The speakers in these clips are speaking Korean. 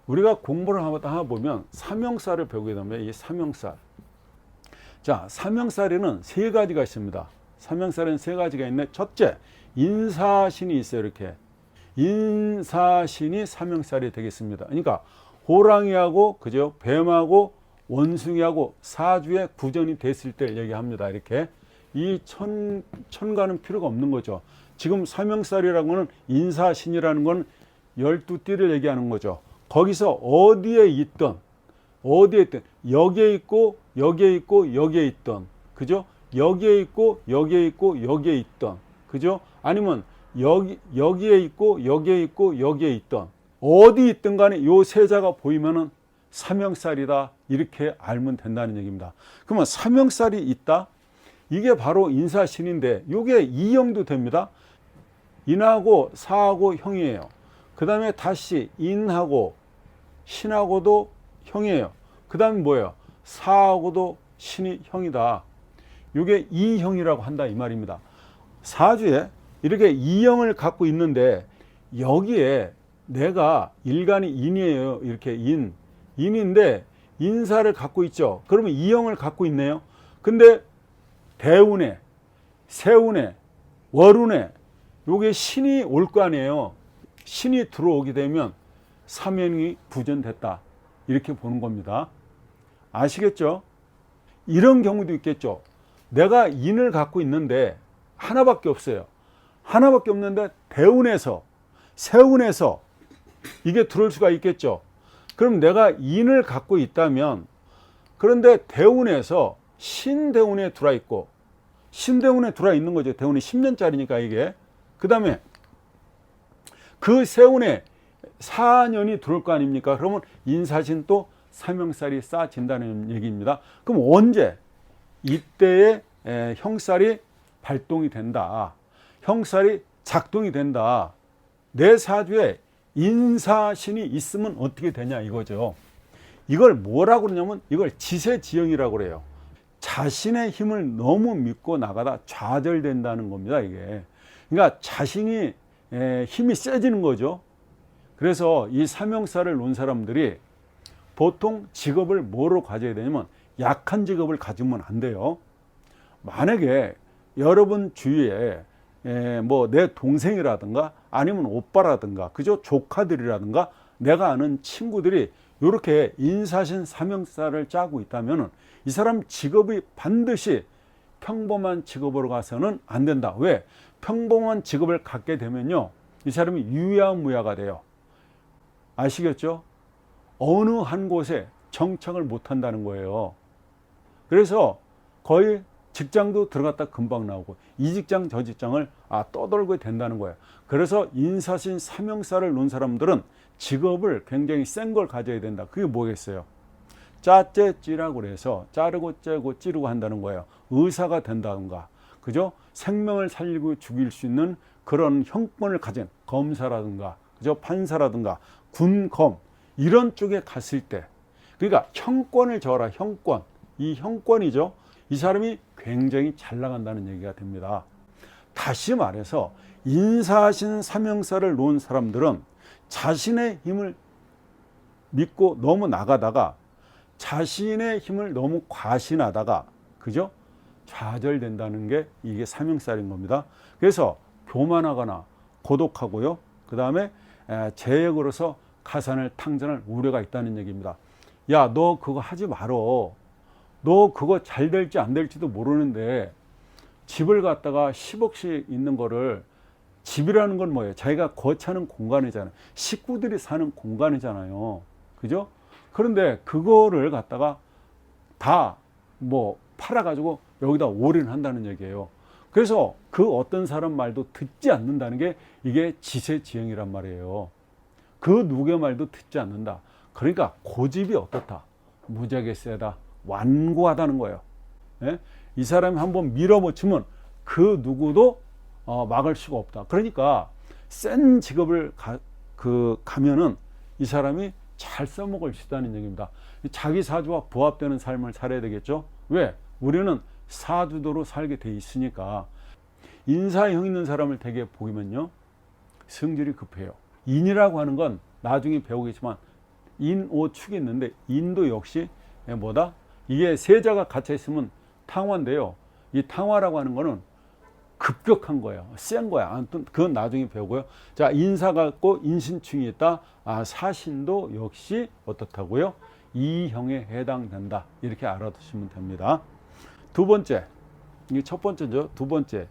우리가 공부를 하다 보면 삼형살을 배우게 되면 이 삼형살. 자, 삼형살에는 세 가지가 있습니다. 삼형살에는 세 가지가 있네. 첫째, 인사신이 있어요. 이렇게. 인사신이 삼형살이 되겠습니다. 그러니까 호랑이하고 그죠? 뱀하고 원숭이하고 사주의 구전이 됐을 때 얘기합니다. 이렇게. 이 천가는 필요가 없는 거죠. 지금 삼형살이라는 거는 인사신이라는 건 12띠를 얘기하는 거죠. 거기서 어디에 있던 여기에 있고 여기에 있고 여기에 있던 그죠? 여기에 있고 여기에 있고 여기에 있던 그죠? 아니면 여기에 있고 여기에 있고 여기에 있던 어디 있든 간에 요 세자가 보이면은 삼형살이다 이렇게 알면 된다는 얘기입니다. 그러면 삼형살이 있다? 이게 바로 인사신인데 요게 이형도 됩니다. 인하고 사하고 형이에요. 그 다음에 다시 인하고 신하고도 형이에요. 그 다음에 뭐예요? 사하고도 신이 형이다. 이게 이형이라고 한다 이 말입니다. 사주에 이렇게 이형을 갖고 있는데 여기에 내가 일간이 인이에요. 이렇게 인인데 인사를 갖고 있죠. 그러면 이형을 갖고 있네요. 근데 대운에 세운에 월운에 요게 신이 올 거 아니에요. 신이 들어오게 되면 삼형이 부전됐다 이렇게 보는 겁니다. 아시겠죠? 이런 경우도 있겠죠. 내가 인을 갖고 있는데 하나밖에 없어요. 하나밖에 없는데 대운에서 세운에서 이게 들어올 수가 있겠죠. 그럼 내가 인을 갖고 있다면 그런데 대운에서 신대운에 들어와 있고 신대운에 들어와 있는 거죠. 대운이 10년짜리니까 이게. 그 다음에 그 세운에 4년이 들어올 거 아닙니까? 그러면 인사신 또 삼형살이 쌓아진다는 얘기입니다. 그럼 언제? 이때에 형살이 발동이 된다. 형살이 작동이 된다. 내 사주에 인사신이 있으면 어떻게 되냐 이거죠. 이걸 뭐라고 그러냐면 이걸 지세지형이라고 그래요. 자신의 힘을 너무 믿고 나가다 좌절된다는 겁니다. 이게. 그러니까 자신이 힘이 세지는 거죠. 그래서 이 삼형살을 놓은 사람들이 보통 직업을 뭐로 가져야 되냐면 약한 직업을 가지면 안 돼요. 만약에 여러분 주위에 뭐 내 동생이라든가 아니면 오빠라든가 그죠? 조카들이라든가 내가 아는 친구들이 이렇게 인사신 삼형살을 짜고 있다면 이 사람 직업이 반드시 평범한 직업으로 가서는 안 된다. 왜? 평범한 직업을 갖게 되면요 이 사람이 유야무야가 돼요. 아시겠죠? 어느 한 곳에 정착을 못 한다는 거예요. 그래서 거의 직장도 들어갔다 금방 나오고 이 직장 저 직장을 떠돌게 된다는 거예요. 그래서 인사신 삼형살을 놓은 사람들은 직업을 굉장히 센 걸 가져야 된다. 그게 뭐겠어요? 짜째찌라고 그래서 자르고 째고 찌르고 한다는 거예요. 의사가 된다든가 그죠? 생명을 살리고 죽일 수 있는 그런 형권을 가진 검사라든가 그죠? 판사라든가 군검 이런 쪽에 갔을 때 그러니까 형권을 져라. 형권. 이 형권이죠. 이 사람이 굉장히 잘 나간다는 얘기가 됩니다. 다시 말해서 인사신 삼형살을 놓은 사람들은 자신의 힘을 믿고 너무 나가다가 자신의 힘을 너무 과신하다가 그죠? 좌절된다는 게 이게 삼형살인 겁니다. 그래서 교만하거나 고독하고요. 그 다음에 재역으로서 가산을 탕전할 우려가 있다는 얘기입니다. 야, 너 그거 하지 말어. 너 그거 잘 될지 안 될지도 모르는데 집을 갖다가 10억씩 있는 거를 집이라는 건 뭐예요? 자기가 거처하는 공간이잖아요. 식구들이 사는 공간이잖아요. 그죠? 그런데 그거를 갖다가 다 뭐 팔아가지고 여기다 올인한다는 얘기예요. 그래서 그 어떤 사람 말도 듣지 않는다는 게 이게 지세지형이란 말이에요. 그 누구의 말도 듣지 않는다. 그러니까 고집이 어떻다? 무지하게 세다. 완고하다는 거예요. 예? 이 사람이 한번 밀어붙이면 그 누구도 막을 수가 없다. 그러니까 센 직업을 가면은 이 사람이 잘 써먹을 수 있다는 얘기입니다. 자기 사주와 부합되는 삶을 살아야 되겠죠. 왜? 우리는 사주도로 살게 돼 있으니까. 인사형 있는 사람을 되게 보면요 성질이 급해요. 인이라고 하는 건 나중에 배우겠지만 인오축이 있는데 인도 역시 뭐다? 이게 세자가 갇혀 있으면 탕화인데요. 이 탕화라고 하는 거는 급격한 거예요. 센 거야. 아무튼 그건 나중에 배우고요. 자, 인사가 있고 인신충이 있다. 사신도 역시 어떻다고요? 이형에 해당된다. 이렇게 알아두시면 됩니다. 두 번째, 이게 첫 번째죠. 두 번째,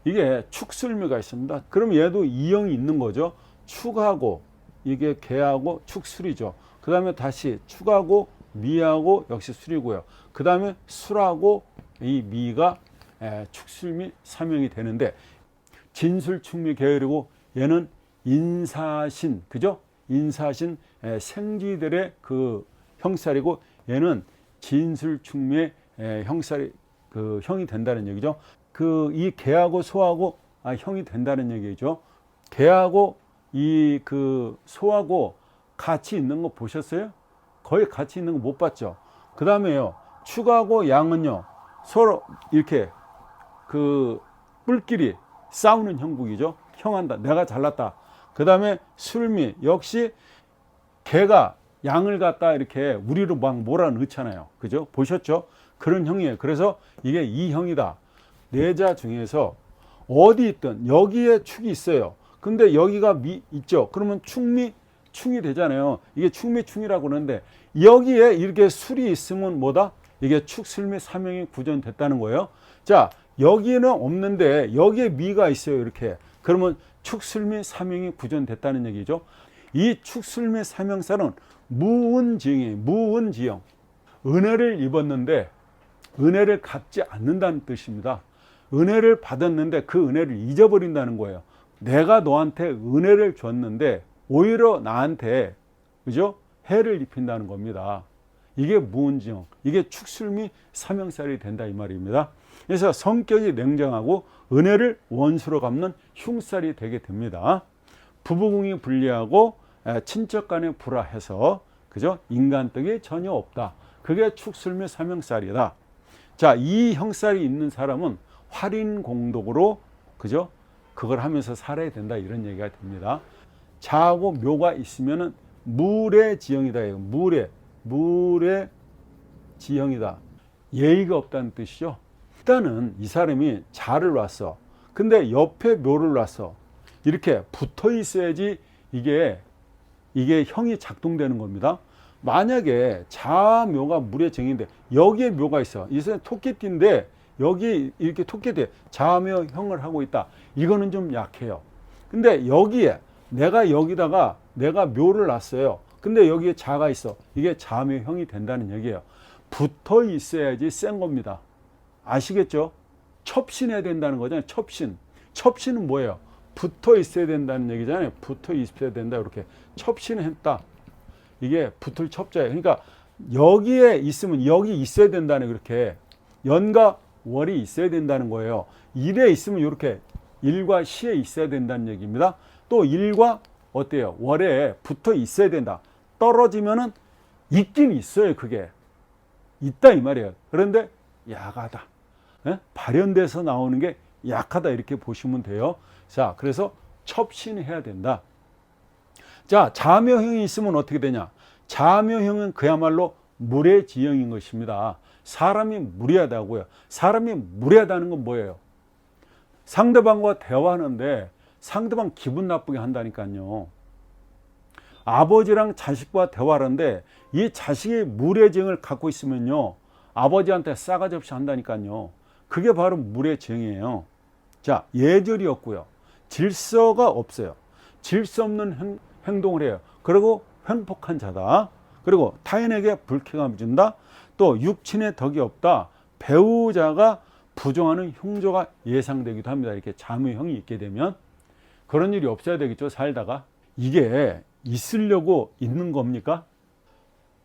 이게 축술미가 있습니다. 그럼 얘도 이형이 있는 거죠. 축하고 이게 개하고 축술이죠. 그 다음에 다시 축하고 미하고 역시 술이고요. 그 다음에 술하고 이 미가 축술미 삼형이 되는데, 진술축미 계열이고 얘는 인사신, 그죠? 인사신 생쥐들의 그 형살이고, 얘는 진술축미의 형살이 그 형이 된다는 얘기죠. 그 이 개하고 소하고 형이 된다는 얘기죠. 개하고 이 그 소하고 같이 있는 거 보셨어요? 거의 같이 있는 거 못 봤죠. 그 다음에요, 축하고 양은요 서로 이렇게 그 뿔끼리 싸우는 형국이죠. 형한다, 내가 잘났다. 그 다음에 술미 역시 개가 양을 갖다 이렇게 우리로 막 몰아넣잖아요. 그죠? 보셨죠? 그런 형이에요. 그래서 이게 이 형이다. 네자 중에서 어디 있든 여기에 축이 있어요. 근데 여기가 미 있죠. 그러면 충미 충이 되잖아요. 이게 충미충이라고 그러는데, 여기에 이렇게 술이 있으면 뭐다? 이게 축술미 삼형이 구전됐다는 거예요. 자, 여기는 없는데 여기에 미가 있어요. 이렇게. 그러면 축술미 삼형이 구전됐다는 얘기죠. 이 축술미 삼형살은 무은지형이에요. 무은지형. 은혜를 입었는데 은혜를 갚지 않는다는 뜻입니다. 은혜를 받았는데 그 은혜를 잊어버린다는 거예요. 내가 너한테 은혜를 줬는데 오히려 나한테, 그죠? 해를 입힌다는 겁니다. 이게 무은지형, 이게 축술미 삼형살이 된다 이 말입니다. 그래서 성격이 냉정하고 은혜를 원수로 갚는 흉살이 되게 됩니다. 부부궁이 불리하고 친척 간에 불화해서, 그죠? 인간덕이 전혀 없다. 그게 축술미 삼형살이다. 자, 이 형살이 있는 사람은 활인공덕으로, 그죠? 그걸 하면서 살아야 된다, 이런 얘기가 됩니다. 자하고 묘가 있으면은 무례지형이다. 무례지형이다. 예의가 없다는 뜻이죠. 일단은 이 사람이 자를 놨어. 근데 옆에 묘를 놨어. 이렇게 붙어 있어야지 이게 형이 작동되는 겁니다. 만약에 자묘가 무례정인데 여기에 묘가 있어. 이 사람 토끼띠인데 여기 이렇게 토끼띠 자묘 형을 하고 있다. 이거는 좀 약해요. 근데 여기에 내가 여기다가 내가 묘를 놨어요. 근데 여기에 자가 있어. 이게 자묘형이 된다는 얘기예요. 붙어 있어야지 센 겁니다. 아시겠죠? 첩신해야 된다는 거잖아요. 첩신. 첩신은 뭐예요? 붙어 있어야 된다는 얘기잖아요. 붙어 있어야 된다. 이렇게 첩신을 했다. 이게 붙을 첩자예요. 그러니까 여기에 있으면 여기 있어야 된다는, 그렇게 연과 월이 있어야 된다는 거예요. 일에 있으면 이렇게 일과 시에 있어야 된다는 얘기입니다. 또 일과 어때요? 월에 붙어 있어야 된다. 떨어지면은 있긴 있어요. 그게 있다 이 말이에요. 그런데 약하다. 발현돼서 나오는 게 약하다, 이렇게 보시면 돼요. 자, 그래서 첩신해야 된다. 자, 자묘형이 있으면 어떻게 되냐? 자묘형은 그야말로 무례지형인 것입니다. 사람이 무례하다고요. 사람이 무례하다는 건 뭐예요? 상대방과 대화하는데 상대방 기분 나쁘게 한다니까요. 아버지랑 자식과 대화하는데 이 자식이 무례지형을 갖고 있으면요, 아버지한테 싸가지 없이 한다니까요. 그게 바로 무례지형이에요. 자, 예절이 없고요. 질서가 없어요. 질서 없는 행동을 해요. 그리고 횡폭한 자다. 그리고 타인에게 불쾌감을 준다. 또 육친의 덕이 없다. 배우자가 부정하는 흉조가 예상되기도 합니다. 이렇게 자묘형이 있게 되면 그런 일이 없어야 되겠죠. 살다가. 이게 있으려고 있는 겁니까?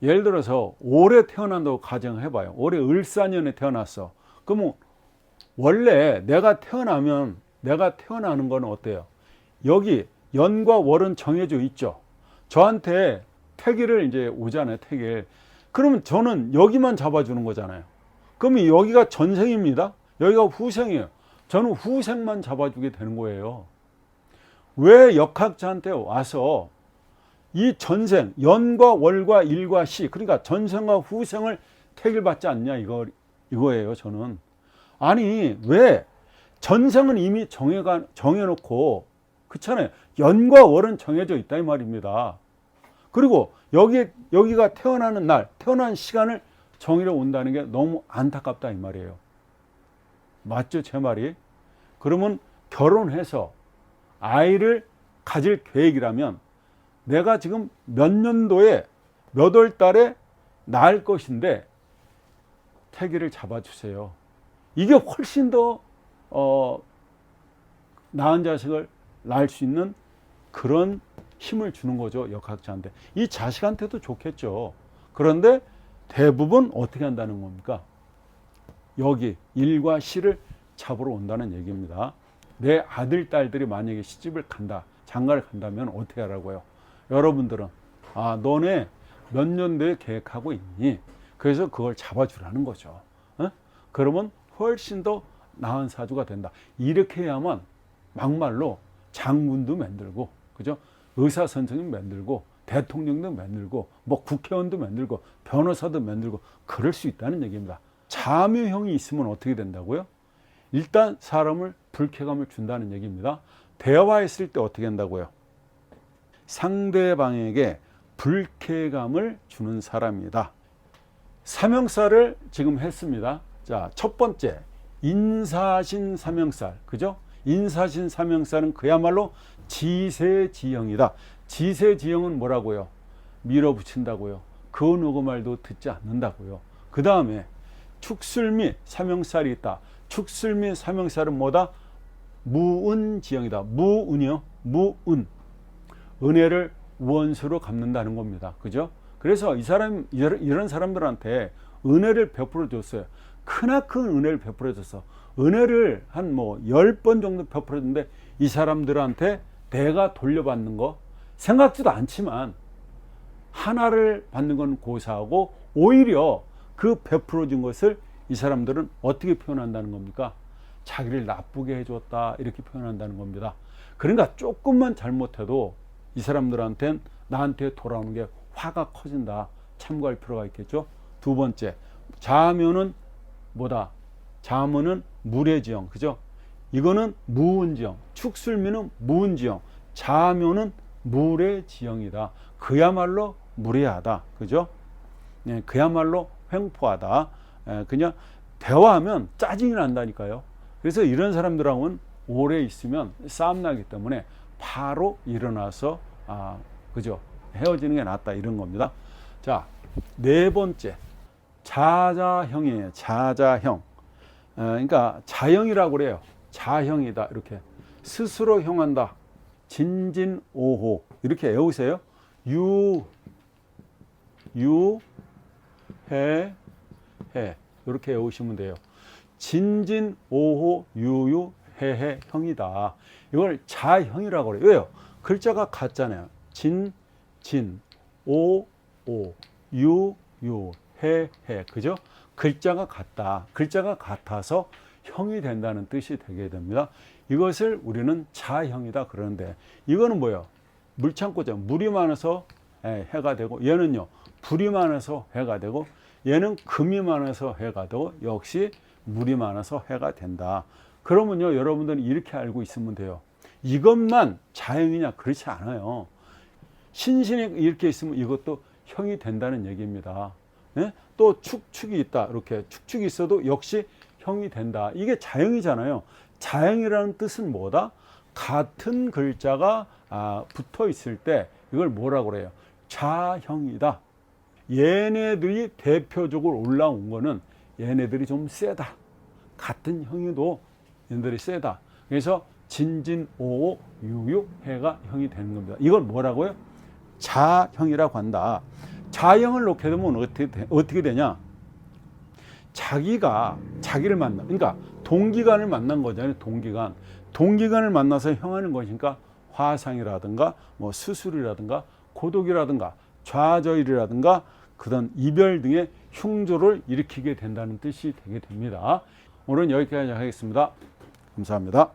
예를 들어서 올해 태어난다고 가정을 해봐요. 올해 을사년에 태어났어. 그러면 원래 내가 태어나는 건 어때요? 여기 연과 월은 정해져 있죠. 저한테 태기를 이제 오잖아요. 태기. 그러면 저는 여기만 잡아주는 거잖아요. 그러면 여기가 전생입니다. 여기가 후생이에요. 저는 후생만 잡아주게 되는 거예요. 왜 역학자한테 와서 이 전생, 연과 월과 일과 시, 그러니까 전생과 후생을 택일받지 않냐 이거예요. 저는. 아니 왜 전생은 이미 정해놓고 그렇잖아요. 연과 월은 정해져 있다 이 말입니다. 그리고 여기가 태어나는 날, 태어난 시간을 정의로 온다는 게 너무 안타깝다 이 말이에요. 맞죠 제 말이? 그러면 결혼해서 아이를 가질 계획이라면 내가 지금 몇 년도에 몇 월 달에 낳을 것인데 태기를 잡아주세요. 이게 훨씬 더 나은 자식을 낳을 수 있는 그런 힘을 주는 거죠. 역학자한테. 이 자식한테도 좋겠죠. 그런데 대부분 어떻게 한다는 겁니까? 여기 일과 시를 잡으러 온다는 얘기입니다. 내 아들, 딸들이 만약에 시집을 간다, 장가를 간다면 어떻게 하라고요? 여러분들은 너네 몇 년도에 계획하고 있니? 그래서 그걸 잡아주라는 거죠. 그러면 훨씬 더 나은 사주가 된다. 이렇게 해야만 막말로 장군도 만들고, 그죠? 의사 선생님 만들고, 대통령도 만들고, 뭐 국회의원도 만들고, 변호사도 만들고, 그럴 수 있다는 얘기입니다. 자묘형이 있으면 어떻게 된다고요? 일단 사람을 불쾌감을 준다는 얘기입니다. 대화했을 때 어떻게 한다고요? 상대방에게 불쾌감을 주는 사람이다. 삼형살을 지금 했습니다. 자, 첫 번째 인사신 삼형살, 그죠? 인사신 삼형살은 그야말로 지세지형이다. 지세지형은 뭐라고요? 밀어붙인다고요. 그 누구 말도 듣지 않는다고요. 그 다음에 축술미 삼형살이 있다. 축술미 삼형살은 뭐다? 무은지형이다. 무은이요? 무은. 은혜를 원수로 갚는다는 겁니다. 그죠? 그래서 이런 사람들한테 은혜를 베풀어 줬어요. 크나큰 은혜를 베풀어 줬어. 은혜를 한 10번 정도 베풀어 줬는데 이 사람들한테 내가 돌려받는 거 생각지도 않지만 하나를 받는 건 고사하고 오히려 그 베풀어 준 것을 이 사람들은 어떻게 표현한다는 겁니까? 자기를 나쁘게 해줬다 이렇게 표현한다는 겁니다. 그러니까 조금만 잘못해도 이 사람들한테는 나한테 돌아오는 게 화가 커진다. 참고할 필요가 있겠죠. 두 번째, 자묘는 뭐다? 자묘는 물의지형, 그죠? 이거는 무은지형, 축술미는 무은지형, 자묘는 물의 지형이다. 그야말로 무례하다, 그죠? 네, 그야말로 횡포하다. 그냥 대화하면 짜증이 난다니까요. 그래서 이런 사람들하고는 오래 있으면 싸움 나기 때문에 바로 일어나서 그죠? 헤어지는 게 낫다 이런 겁니다. 자, 네 번째 자자형이에요. 자자형. 그러니까 자형이라고 그래요. 자형이다 이렇게 스스로 형한다. 진진오호 이렇게 외우세요. 해 이렇게 외우시면 돼요. 진진오호 유유해해 형이다. 이걸 자형이라고 그래요. 왜요? 글자가 같잖아요. 진, 오, 유, 해, 그죠? 글자가 같다. 글자가 같아서 형이 된다는 뜻이 되게 됩니다. 이것을 우리는 자형이다 그러는데 이거는 뭐예요? 물창고죠. 물이 많아서 해가 되고 얘는요 불이 많아서 해가 되고 얘는 금이 많아서 해가 되고 역시 물이 많아서 해가 된다. 그러면요 여러분들은 이렇게 알고 있으면 돼요. 이것만 자형이냐? 그렇지 않아요. 신신이 이렇게 있으면 이것도 형이 된다는 얘기입니다. 네? 또 축축이 있다. 이렇게 축축이 있어도 역시 형이 된다. 이게 자형이잖아요. 자형이라는 뜻은 뭐다? 같은 글자가 붙어 있을 때 이걸 뭐라고 그래요? 자형이다. 얘네들이 대표적으로 올라온 거는 얘네들이 좀 세다. 같은 형이도 얘네들이 세다. 그래서 진진오호 유유해가 형이 되는 겁니다. 이걸 뭐라고요? 자형이라고 한다. 자형을 놓게 되면 어떻게 되냐? 자기가 자기를 만나, 그러니까 동기간을 만난 거잖아요. 동기간을 만나서 형하는 것이니까 화상이라든가 뭐 수술이라든가 고독이라든가 좌절이라든가 그런 이별 등의 흉조를 일으키게 된다는 뜻이 되게 됩니다. 오늘은 여기까지 하겠습니다. 감사합니다.